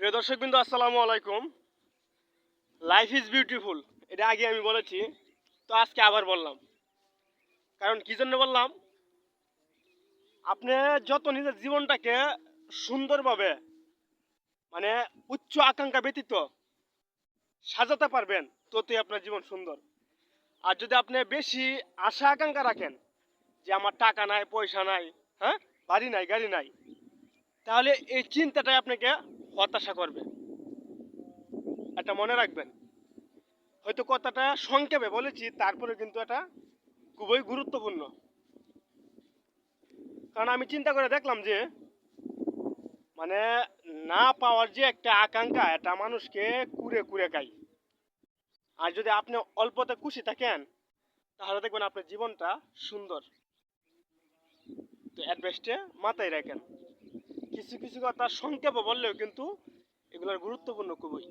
প্রিয় দর্শকবৃন্দ, আসসালামু আলাইকুম। লাইফ ইজ বিউটিফুল, এটা আগে আমি বলেছি, তো আজকে আবার বললাম। কারণ কি জন্য বললাম, আপনি যত নিজের জীবনটাকে সুন্দরভাবে, মানে উচ্চ আকাঙ্ক্ষা ব্যতীত সাজাতে পারবেন, ততই আপনার জীবন সুন্দর। আর যদি আপনি বেশি আশা আকাঙ্ক্ষা রাখেন যে আমার টাকা নাই, পয়সা নাই, হ্যাঁ, বাড়ি নাই, গাড়ি নাই, তাহলে এই চিন্তাটাই আপনাকে হতাশা করবে। এটা মনে রাখবেন। হয়তো কথাটা সংক্ষেপে বলেছি, তারপরে কিন্তু এটা খুবই গুরুত্বপূর্ণ। কারণ আমি চিন্তা করে দেখলাম যে মানে না পাওয়ার যে একটা আকাঙ্ক্ষা, এটা মানুষকে কুরে কুরে খায়। আর যদি আপনি অল্পতে খুশি থাকেন, তাহলে দেখবেন আপনার জীবনটা সুন্দর। তো অ্যাডভাইসটা মাথায় রাখেন। কিছু কিছু কথা সংক্ষেপে বললেও কিন্তু এগুলোর গুরুত্বপূর্ণ খুবই।